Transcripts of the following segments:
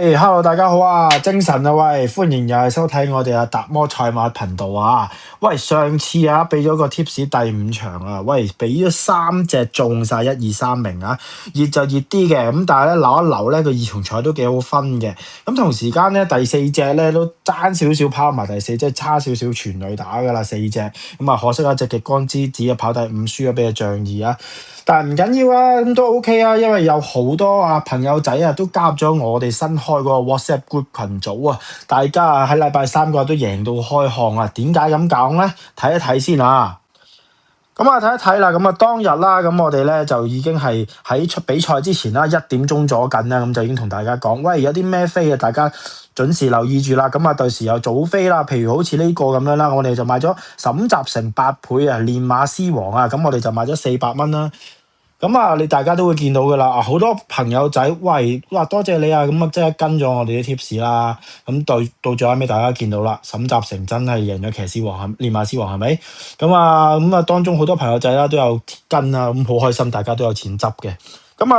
Hello，大家好啊，精神啊，喂，歡迎又係收睇我哋達摩賽馬頻道啊，喂，上次啊俾咗個 tips 第五場啊，喂，俾咗3隻中晒1、2、3名啊，熱就熱啲嘅，咁但係咧扭一扭咧個二重彩都幾好分嘅，咁同時間咧第4隻咧都爭少少跑埋第4，即係差少少全壘打噶啦4隻，咁啊可惜隻極光之子啊跑第5輸咗俾阿仗義啊。但係唔緊要啊，咁都 OK 啊，因為有好多朋友仔都加入咗我哋新開嗰個 WhatsApp group 群組啊，大家喺禮拜3嗰日都贏到開巷啊，點解咁講咧？睇一睇先啊！咁睇一睇啦，咁當日啦，咁我哋咧就已經係喺出比賽之前啦，1點鐘咗緊啦，咁就已經同大家講，喂，有啲咩飛啊，大家準時留意住啦。咁到時有早飛啦，譬如好似呢個咁樣啦，我哋就買咗沈集成8倍啊，練馬師王啊，咁我哋就買咗400蚊啦。咁你大家都會見到噶啦，好多朋友仔，喂，哇，多謝你啊，咁即係跟咗我哋啲 tips 啦，咁到最後尾大家見到啦，沈集成真係贏咗騎師王，練馬師王係咪？咁當中好多朋友仔啦都有跟啊，咁好開心，大家都有錢執嘅。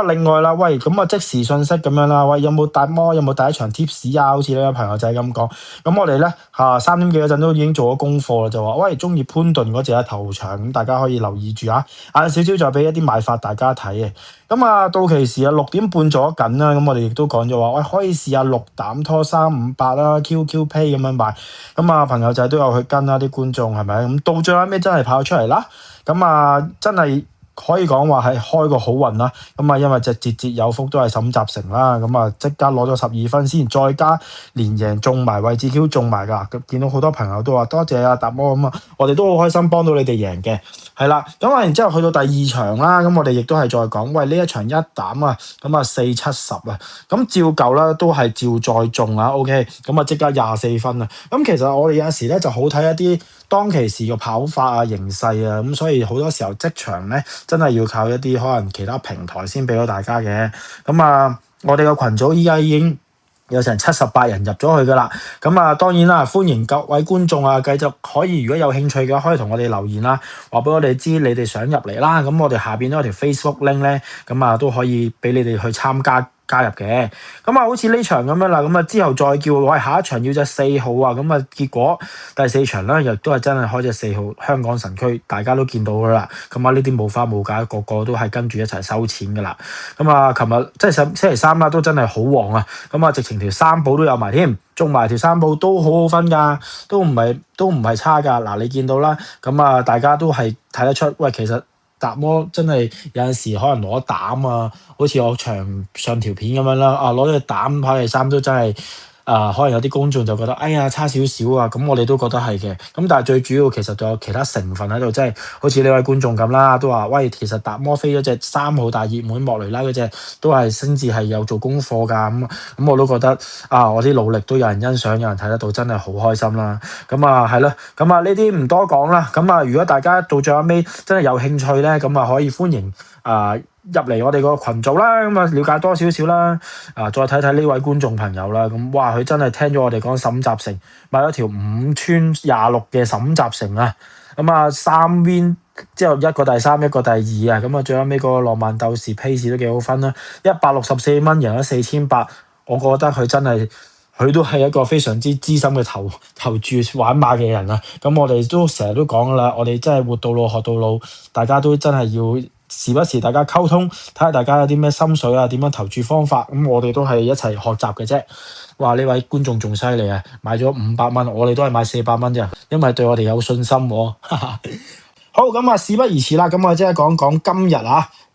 另外啦，喂，即時信息咁樣啦，喂，有冇達摩有冇第一場 tips 啊？好似呢位朋友仔咁講，咁我哋咧3點幾嗰陣都已經做咗功課啦，就話喂，中意潘頓嗰隻頭場，咁大家可以留意住啊，晏少少再俾一啲買法大家睇嘅。到期時6點半咗緊啦，咁我哋亦都講咗話，喂，可以試下6膽拖358啦，QQ Pay 咁樣買，朋友仔都有去跟啦，啲觀眾係咪？咁到最後尾真係跑出嚟啦，真係。可以講話係開個好運啦，因為隻節有福都係沈集成啦，即刻攞咗12分先，再加連贏中埋位置 Q 中埋噶，見到好多朋友都話多謝啊達摩我哋都好開心幫到你哋贏嘅，係啦，然之後去到第2場啦，我哋亦都係再講，喂，呢一場1膽啊，4、7、10啊，咁照舊啦，都係照再中啊 ，OK，即刻24分啊，其實我哋有時咧就好睇一啲當其時個跑法啊、形勢啊，咁所以好多時候即場咧真係要靠一啲可能其他平台先俾到大家嘅。我哋個群組依家已經有成78人入咗去噶啦。當然啦，歡迎各位觀眾繼續可以，如果有興趣嘅可以同我哋留言啦，話俾我哋知你哋想入嚟啦。咁我哋下邊都有條 Facebook link 咧，都可以俾你哋去參加入嘅，好似呢場咁樣啦，之後再叫喂下一場要隻4號啊，結果第4場咧亦都係真係開隻4號香港神區，大家都見到噶啦，呢啲冇花冇假，個個都係跟住一齊收錢噶啦，琴日即係星期3啦，都真係好旺啊，直情條3寶都有埋添，中埋條3寶都好好分噶，都唔係差噶，嗱你見到啦，大家都係睇得出，喂其實。達摩真係有陣時可能攞膽啊，好似我上條片咁樣啦，攞咗隻膽跑第3都真係可能有啲觀眾就覺得哎呀差少少啊，咁我哋都覺得係嘅，咁但係最主要其實仲有其他成分喺度，即係好似呢位觀眾咁啦，都話喂其實達摩飛咗隻3號大熱門莫雷拉嗰隻都係先至係有做功課㗎，咁我都覺得我啲努力都有人欣賞，有人睇得到，真係好開心啦，係咯，呢啲唔多講啦，如果大家到最後尾真係有興趣咧，可以歡迎入嚟我哋個群組啦，了解多少少啦，再睇睇呢位觀眾朋友啦，哇佢真係聽咗我哋講沈集成，買咗條5村26嘅沈集成啊，3 win 之後一個第3，一個第2啊，最後尾個浪漫鬥士 pace 都幾好分啦，164蚊贏咗4800，我覺得佢真係。佢都係一個非常之資深嘅投注玩馬嘅人啦，我哋都成日都講噶啦，我哋真係活到老學到老，大家都真係要時不時大家溝通，睇下大家有啲咩心水啊，點樣投注方法，我哋都係一齊學習嘅啫。哇！呢位觀眾仲犀利啊，買咗500蚊，我哋都係買400蚊啫，因為對我哋有信心喎。好，事不宜遲啦，我即係講今日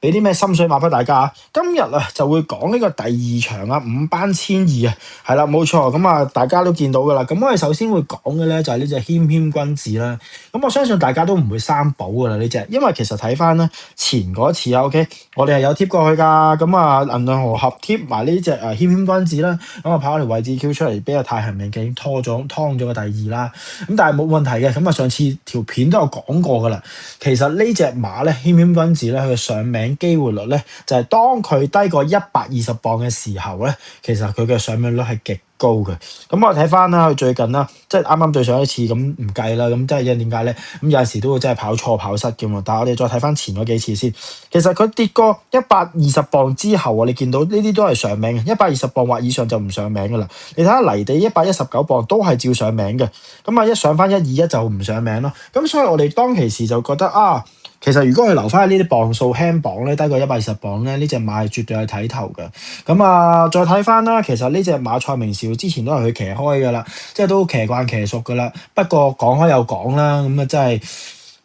俾啲咩心水馬俾大家今日就會講呢個第2場5班1,200係啦，冇錯，大家都見到噶啦。我哋首先會講嘅咧就係呢隻謙謙君子啦。我相信大家都唔會生保噶啦呢隻，因為其實睇翻咧前嗰次OK，我哋係有貼過去噶。銀兩河合貼埋呢隻謙謙君子啦。跑條位置 Q 出嚟，俾阿太行明鏡湯咗個第2啦。但係冇問題嘅。上次條片都有講過噶啦。其實呢隻馬咧謙謙君子咧，佢嘅上名機會率咧就係當佢低過120磅嘅時候咧，其實佢嘅上名率係極高嘅。咁我睇翻啦，佢最近啦，即係啱啱對上一次咁唔計啦，咁即係因為點解咧？咁有陣時都會真係跑錯跑失嘅嘛。但係我哋再睇翻前嗰幾次先，其實佢跌過120磅之後啊，你見到呢啲都係上名嘅，120磅或以上就唔上名噶啦。你睇下泥地119磅都係照上名嘅，咁啊一上翻121就唔上名咯。咁所以我哋當其時就覺得啊，其實如果佢留翻呢啲磅數輕磅咧，低過120磅咧，呢隻馬係絕對係睇頭嘅。咁啊，再睇翻啦，其實呢隻馬蔡明紹之前都係佢騎開噶啦，即係都騎慣騎熟噶啦。不過講開又講啦，咁啊真係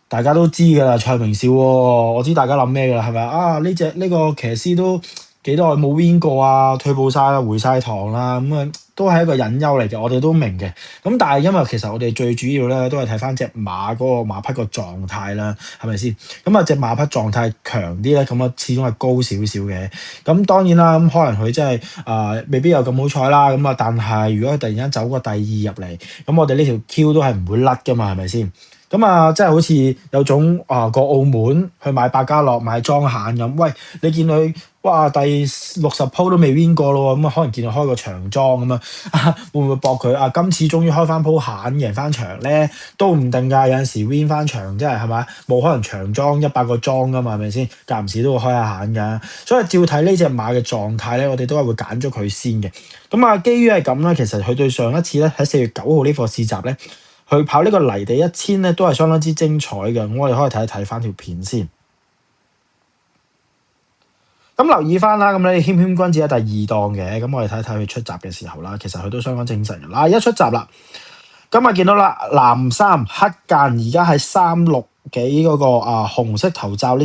大家都知噶啦，蔡明紹喎，我知大家諗咩噶啦，係咪啊？呢個騎師都幾耐冇 win 過啊，退步晒啦，回晒堂啦，咁啊都係一個隱憂嚟嘅，我哋都明嘅。咁但係因為其實我哋最主要咧都係睇翻隻馬嗰個馬匹個狀態啦，係咪先？咁啊隻馬匹狀態強啲咧，咁啊始終係高少少嘅。咁當然啦，咁可能佢真係未必有咁好彩啦。咁啊，但係如果佢突然間走個第二入嚟，咁我哋呢條 Q 都係唔會甩噶嘛，係咪先？咁啊，即係好似有種過澳門去買百家樂買莊閒咁，喂，你見佢哇第60鋪都未 win 過咯喎，咁啊可能見佢開個長莊咁啊，會唔會搏佢啊？今次終於開翻鋪閒贏翻場咧，都唔定㗎。有陣時 win 翻場即係係咪？冇可能長莊100個莊㗎嘛，係咪先？間唔時都會開下閒㗎。所以照睇呢隻馬嘅狀態咧，我哋都係會揀咗佢先嘅。咁啊，基於係咁啦，其實佢對上一次咧喺4月9號呢個試集咧，佢跑呢個泥地1000咧，都係相當之精彩嘅。咁我哋可以睇一睇翻條片先。咁留意翻啦，咁你謙謙君子喺第二檔嘅，咁我哋睇一睇佢出閘嘅時候啦，其實佢都相當精神嘅。嗱，一出閘啦，咁啊見到啦，藍衫黑間而家係36幾嗰個紅色頭罩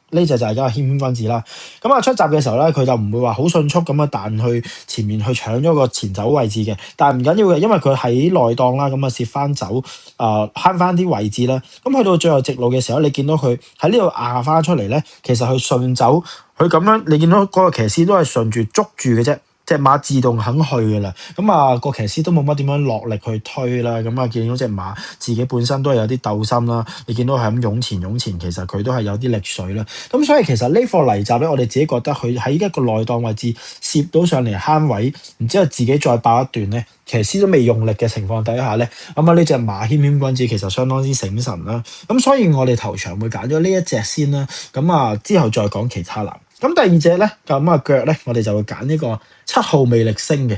呢隻就係而家謙謙君子啦。咁啊出閘嘅時候咧，佢就唔會話好迅速咁樣彈去前面去搶咗個前走位置嘅，但係唔緊要嘅，因為佢喺內檔啦，咁啊蝕翻走，慳翻啲位置啦。咁去到最後直路嘅時候，你見到佢喺呢度壓翻出嚟咧，其實佢順走，佢咁樣你見到嗰個騎師都係順住捉住嘅啫。隻馬自動肯去嘅啦，咁啊個騎師都冇乜點樣落力去推啦，咁啊見到隻馬自己本身都係有啲鬥心啦，你見到係咁湧前，其實佢都係有啲力水啦，咁所以其實呢課泥閘咧，我哋自己覺得佢喺一個內檔位置攝到上嚟慳位，然之後自己再爆一段咧，騎師都未用力嘅情況底下咧，咁啊呢隻馬謙謙君子其實相當之醒神啦，咁所以我哋頭場會揀咗呢一隻先啦，咁啊之後再講其他啦。咁第二隻咧，咁啊腳咧，我哋就會揀呢個7號魅力星嘅。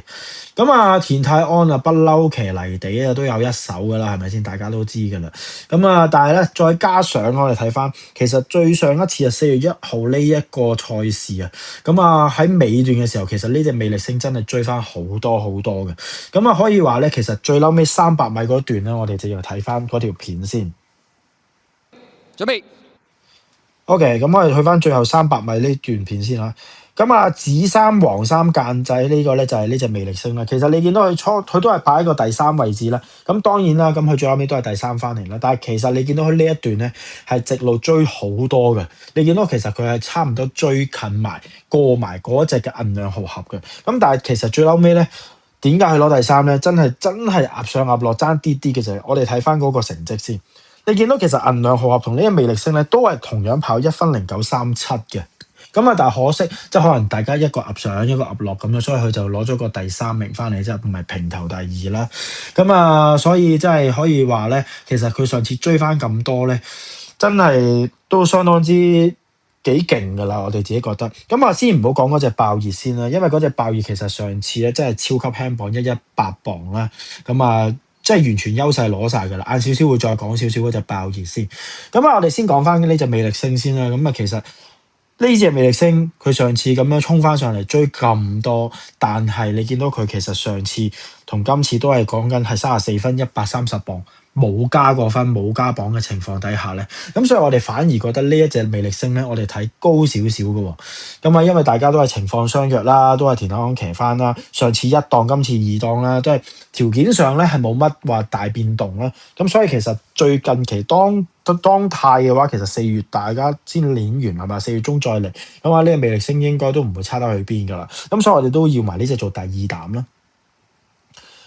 咁啊田泰安啊，不嬲騎泥地啊都有一手噶啦，係咪先？大家都知噶啦。咁啊，但係咧再加上我哋睇翻，其實最上一次係4月1號呢一個賽事啊。咁啊喺尾段嘅時候，其實呢隻魅力星真係追翻好多嘅。咁啊可以話咧，其實最嬲尾300米嗰段咧，我哋就要睇翻嗰條片先。準備。OK，咁我哋去翻最後300米呢段片先啦。咁啊，紫衫黃衫間仔呢個咧就係呢隻魅力星啦。其實你見到佢都係擺喺個第3位置啦。咁當然啦，咁佢最後尾都係第3翻嚟啦。但係其實你見到佢呢一段咧係直路追好多嘅。你見到其實佢係差唔多追近埋過埋嗰隻嘅銀兩豪俠嘅。咁但係其實最後尾咧，點解佢攞第3咧？真係壓上壓落爭啲嘅啫。我哋睇翻嗰個成績先。你見到其實銀兩豪俠同呢個魅力星咧都係同樣跑1分0937嘅，咁啊但係可惜即係可能大家一個壓上一個壓落咁樣，所以佢就攞咗個第3名翻嚟，即係唔係平頭第2啦。咁啊，所以真係可以話咧，其實佢上次追翻咁多咧，真係都相當之幾勁噶啦，我哋自己覺得。咁啊，先唔好講嗰隻爆熱先啦，因為嗰隻爆熱其實上次咧真係超級輕磅118磅啦，咁啊。即係完全優勢攞晒㗎啦，晏少少會再講少少嗰隻爆熱先。咁啊，我哋先講翻呢隻魅力星先啦。咁啊，其實呢隻魅力星佢上次咁樣衝翻上嚟追咁多，但係你見到佢其實上次同今次都係講緊係34分130磅。冇加過分冇加磅嘅情況底下咧，咁所以我哋反而覺得呢一隻魅力星咧，我哋睇高少少嘅喎。咁啊，因為大家都係情況相若啦，都係田泰安騎翻啦。上次1檔，今次2檔啦，都係條件上咧係冇乜話大變動啦。咁所以其實最近期當態嘅話，其實4月大家先練完係嘛，4月中再嚟咁啊，呢個魅力星應該都唔會差得去邊㗎啦。咁所以我哋都要埋呢隻做第2膽啦。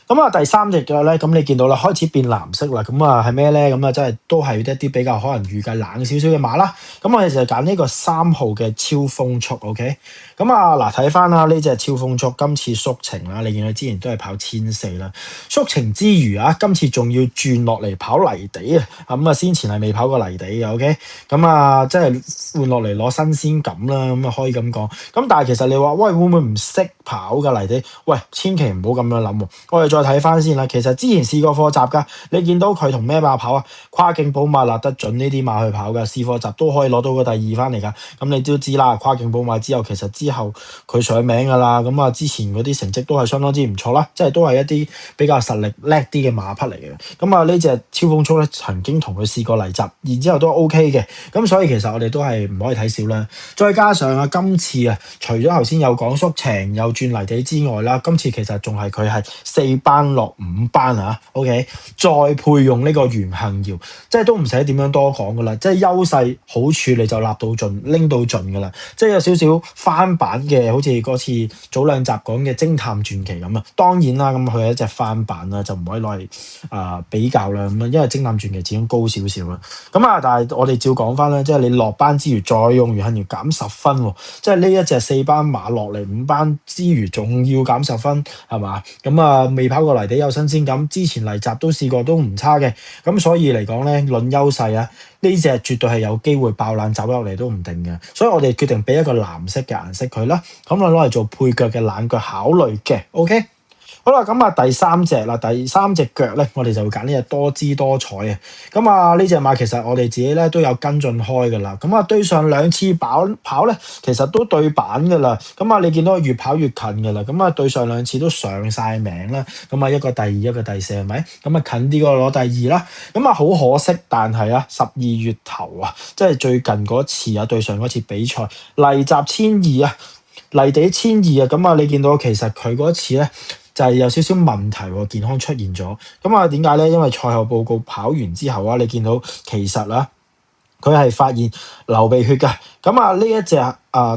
咁啊，第三隻腳咧，咁你見到啦，開始變藍色啦。咁啊，係咩咧？咁啊，真係都係一啲比較可能預計冷少少嘅馬啦。咁我哋就揀呢個3號嘅超風速，OK。咁啊，嗱睇翻啦，呢隻超風速今次縮程啦，你見佢之前都係跑1400啦，縮程之餘啊，今次仲要轉落嚟跑泥地啊。咁啊，先前係未跑過泥地嘅，OK。咁啊，即係換落嚟攞新鮮感啦，咁啊可以咁講。咁但係其實你話，喂會唔會唔識跑㗎泥地？喂，千祈唔好咁樣諗喎。我哋再睇翻先啦，其實之前試過課習㗎，你見到佢同咩馬跑啊？跨境寶馬、立得準呢啲馬去跑㗎，試課習都可以攞到個第2翻嚟㗎。咁你都知啦，跨境寶馬之後，其實之後佢上名㗎啦。咁啊，之前嗰啲成績都係相當之唔錯啦，即係都係一啲比較實力叻啲嘅馬匹嚟嘅。咁啊，呢隻超風速咧，曾經同佢試過泥習，然之後都 OK 嘅。咁所以其實我哋都係唔可以睇少啦。再加上啊，今次啊，除咗頭先有講縮程又轉泥地之外啦，今次其實仲係佢係4班落5班啊 ，OK， 再配用呢個原行搖，即係都唔使點樣多講噶啦，即係優勢好處你就立到盡拎到盡噶啦，即係有少少翻版嘅，好似嗰次早2集講嘅偵探傳奇咁啊。當然啦，咁佢係一隻翻版啦，就唔可以攞嚟比較啦咁啊，因為偵探傳奇始終高少少啦。咁啊，但係我哋照講翻啦，即係你落班之餘再用原行搖減10分喎，即係呢一隻4班馬落嚟5班之餘仲要減10分，係嘛？咁啊，未跑過泥地有新鮮感，之前泥習都試過都唔差嘅，咁所以嚟講咧，論優勢啊，呢隻絕對係有機會爆冷走落嚟都唔定嘅，所以我哋決定俾一個藍色嘅顏色佢啦，咁我攞嚟做配腳嘅冷腳考慮嘅 ，OK。好啦，咁啊第三隻腳咧，我哋就會揀呢隻多姿多彩啊。咁啊呢隻馬其實我哋自己咧都有跟進開噶啦。咁啊對上2次跑咧，其實都對版噶啦。咁啊你見到佢越跑越近噶啦。咁啊對上2次都上晒名啦。咁啊一個第2，一個第4係咪？咁啊近啲個攞第2啦。咁啊好可惜，但係啊12月頭啊，即係最近嗰次啊，對上嗰次比賽泥習1200啊，泥地1200啊。咁啊你見到其實佢嗰次咧，就係有少少問題喎，健康出現咗。咁啊點解咧？因為賽後報告跑完之後啊，你見到其實啊，佢係發現流鼻血嘅。咁啊呢一隻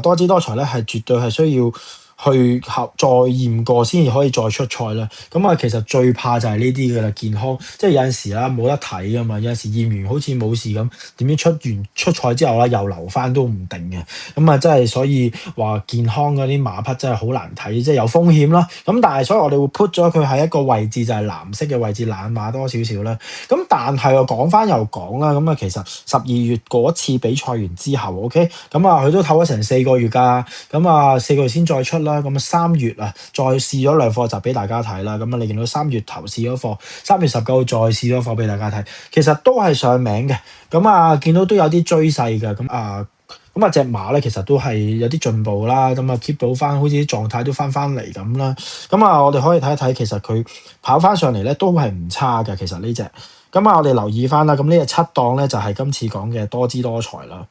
多姿多彩咧，係絕對係需要去再驗過先至可以再出賽啦。咁啊，其實最怕就係呢啲㗎啦，健康即係有陣時啦冇得睇㗎嘛，有陣時驗完好似冇事咁，點知出賽之後啦又留翻都唔定嘅。咁啊，真係所以話健康嗰啲馬匹真係好難睇，即係有風險啦。咁但係所以我哋會 put 咗佢喺一個位置就係藍色嘅位置，冷馬多少少啦。咁但係我講翻又講啦，咁啊其實12月嗰次比賽完之後 ，OK， 咁啊佢都唞咗成4個月㗎，咁啊4個月先再出啦。咁啊3月啊再試咗2課集俾大家睇啦。咁啊你見到3月頭試咗課，3月19再試咗課俾大家睇，其實都係上名嘅。咁啊見到都有啲追勢㗎。咁啊隻馬咧其實都係有啲進步啦。咁啊 keep 到翻，好似啲狀態都翻嚟咁啦。咁啊我哋可以睇一睇，其實佢跑翻上嚟咧都係唔差嘅。其實呢隻，咁啊我哋留意翻啦。咁呢隻7檔咧就係今次講嘅多姿多彩啦。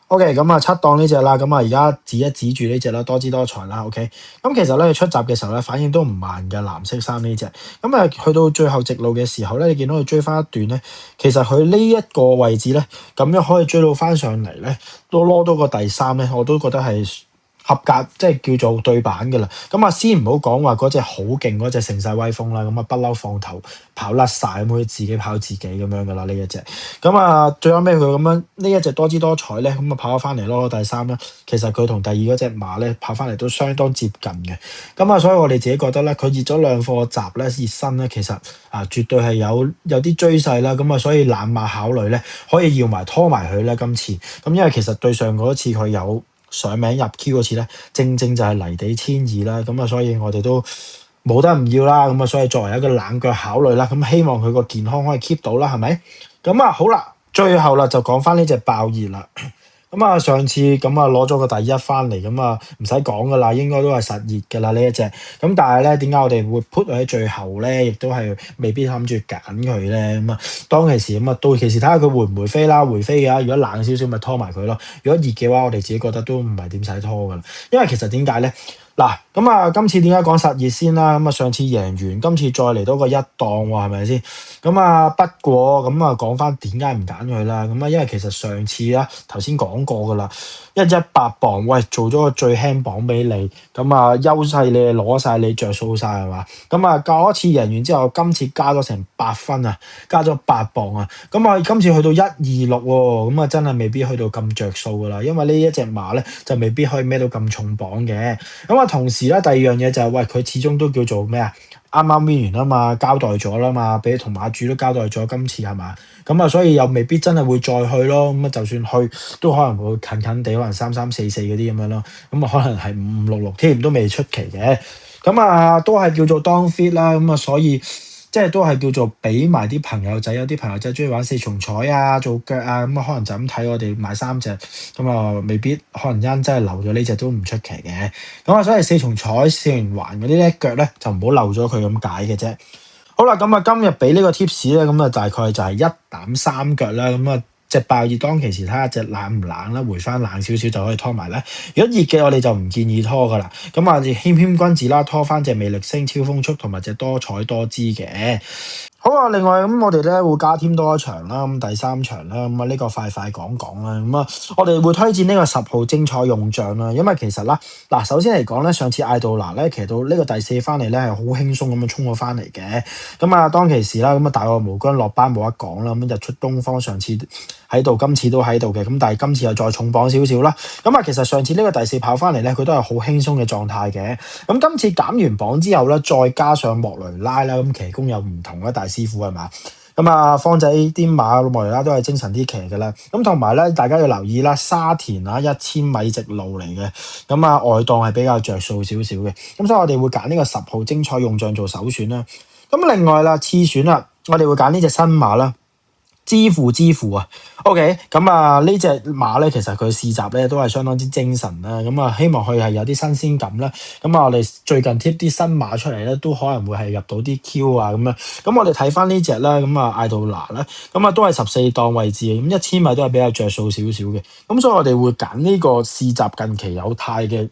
OK， 咁啊7檔呢隻啦，咁啊而家指住呢隻啦，多姿多彩啦。OK，咁其實咧佢出閘嘅時候咧反應都唔慢嘅，藍色衫呢隻。咁啊去到最後直路嘅時候咧，你見到佢追翻一段咧，其實佢呢一個位置咧，咁樣可以追到翻上嚟咧，都攞到個第3咧，我都覺得係合格，即係叫做對版嘅啦。咁啊先唔好講話嗰隻好勁嗰隻盛世威風啦，咁啊不嬲放頭跑甩晒，咁可以自己跑自己咁樣噶啦呢一隻。咁啊最後尾佢咁樣呢一隻多姿多彩咧，咁啊跑咗翻嚟攞第3啦。其實佢同第2嗰隻馬咧跑翻嚟都相當接近嘅。咁啊所以我哋自己覺得咧，佢熱咗2課集咧熱身咧，其實絕對係有啲追勢啦。咁啊所以冷馬考慮咧，可以要埋拖埋佢咧今次。咁因為其實對上嗰次佢有上名入 Q 嗰次咧，正就係泥地1200啦，咁啊，所以我哋都冇得唔要啦，咁啊，所以作為一個冷腳考慮啦，咁希望佢個健康可以 keep 到啦，係咪？咁啊，好啦，最後啦就講翻呢隻爆熱啦。咁啊，上次咁啊攞咗個第1翻嚟，咁啊唔使講噶啦，應該都係實熱噶啦呢一隻。咁但係咧，點解我哋會 put 喺最後咧？亦都係未必諗住揀佢咧。咁啊，當其時咁啊，到其時睇下佢回唔回飛啦，回飛嘅話，如果冷少少咪拖埋佢咯。如果熱嘅話，我哋自己覺得都唔係點使拖噶啦。因為其實點解咧？嗱，咁啊，今次點解講實熱先啦？咁啊，上次贏完，今次再嚟多個一檔喎，係咪先？咁啊，不過咁啊，講翻點解唔揀佢啦？咁啊，因為其實上次啦，頭先講過噶啦，100磅，喂，做咗個最輕磅俾你，咁啊，優勢你攞晒，你着數晒係嘛？咁啊，嗰一次贏完之後，今次加咗成8分啊，加咗8磅啊，咁啊，今次去到126喎，咁啊，真係未必去到咁着數噶啦，因為呢一隻馬咧就未必可以孭到咁重磅嘅。咁啊，同時咧，第二樣嘢就係，喂，佢始終都叫做咩啊？啱啱 win 完啊嘛，交代咗啦嘛，俾同馬主都交代咗，今次係嘛？咁啊，所以又未必真係會再去咯。咁啊，就算去，都可能會近近地，可能3344嗰啲咁樣咯。咁啊，可能係5566添，都未出奇嘅。咁啊，都係叫做當 fit 啦。咁啊，所以即係都係叫做俾埋啲朋友仔，有啲朋友仔中意玩4重彩啊、做腳啊，咁啊，可能就咁睇我哋買3隻，咁啊，未必可能真係留咗呢隻都唔出奇嘅。咁啊，所以4重彩、4連環嗰啲咧腳咧就唔好漏咗佢咁解嘅啫。好啦，咁啊，今日俾呢個 tips 咧，咁啊，大概就係1膽3腳啦。咁啊，隻爆熱當其時睇下隻冷唔冷啦，回翻冷少少就可以拖埋啦。如果熱嘅，我哋就唔建議拖噶啦。咁啊，謙謙君子啦，拖翻隻魅力星、超風速同埋隻多彩多姿嘅。好啊，另外咁我哋咧會加添多一場啦，咁第3場啦，咁啊呢個快講講啦，咁啊我哋會推薦呢個10號精彩用將啦，因為其實啦，嗱首先嚟講咧，上次艾杜拿咧騎到呢個第4翻嚟咧係好輕鬆咁樣衝咗翻嚟嘅，咁啊當其時啦，咁啊大愛無疆落班冇得講啦，咁日出東方上次喺度，今次都喺度嘅，咁但係今次又再重磅少少啦，咁啊其實上次呢個第4跑翻嚟咧，佢都係好輕鬆嘅狀態嘅，咁今次減完磅之後咧，再加上莫雷拉啦，咁騎功又唔同啦，大師傅係嘛？咁啊，方仔啲馬莫雷拉都係精神啲騎嘅啦。咁同埋咧，大家要留意啦，沙田啊1000米直路嚟嘅，咁啊外檔係比較着數少少嘅。咁所以我哋會揀呢個10號精彩用將做首選啦。咁另外啦，次選啦，我哋會揀呢隻新馬啦。支付啊 ，OK，咁啊呢隻馬咧，其實佢試閘咧都係相當之精神啦，咁啊希望佢係有啲新鮮感啦，咁啊我哋最近貼啲新馬出嚟咧，都可能會係入到啲 Q 啊咁樣，咁我哋睇翻呢隻啦，咁啊艾杜拿啦，咁啊都係14檔位置嘅，咁1000米都係比較着數少少嘅，咁所以我哋會揀呢個試閘近期有態嘅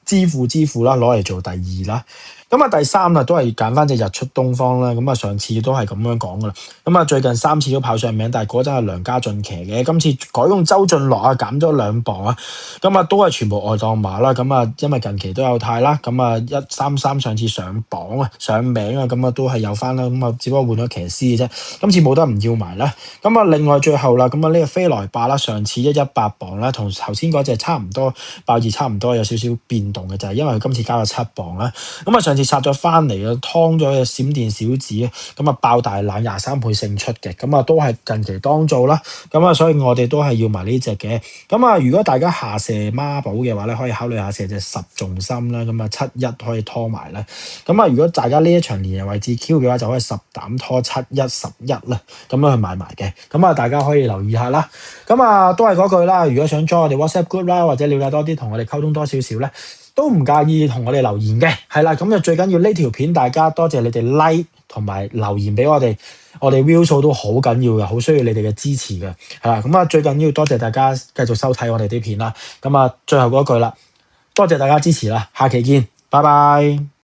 支付啦，攞嚟做第2啦。咁啊，第3都係揀翻隻日出東方啦。咁啊，上次都係咁樣講噶啦。咁啊，最近3次都跑上名，但係嗰陣係梁家俊騎嘅。今次改用周俊樂啊，減咗2磅啊。咁啊，都係全部外檔馬啦。咁啊，因為近期都有態啦。咁啊，133上次上榜啊，上名啊，咁啊都係有翻啦。咁啊，只不過換咗騎師嘅啫。今次冇得唔要埋啦。咁啊，另外最後啦，咁啊呢個飛來霸啦，上次118磅啦，同頭先嗰隻差唔多，爆熱差唔多，有少少變動嘅就係因為佢今次加咗7磅啦。咁啊，上次殺咗翻嚟啊，劏咗隻閃電小子啊，咁啊爆大冷23倍勝出嘅，咁啊都係近期當造啦，咁啊所以我哋都係要埋呢隻嘅，咁啊如果大家下射孖寶嘅話咧，可以考慮下射隻10重心啦，咁啊71可以拖埋啦，咁啊如果大家呢一場連人位置 Q 嘅話，就可以10膽拖7111啦，咁樣去買埋嘅，咁啊大家可以留意下啦，咁啊都係嗰句啦，如果想 join 我哋 WhatsApp group 啦，或者了解多啲同我哋溝通多少少咧。都唔介意同我哋留言嘅，係啦，咁就最緊要呢條片，大家多謝你哋 like 同埋留言俾我哋view 數都好緊要嘅，好需要你哋嘅支持嘅，係啦，咁啊最緊要多謝大家繼續收睇我哋啲片啦，咁啊最後嗰句啦，多謝大家支持啦，下期見，拜拜。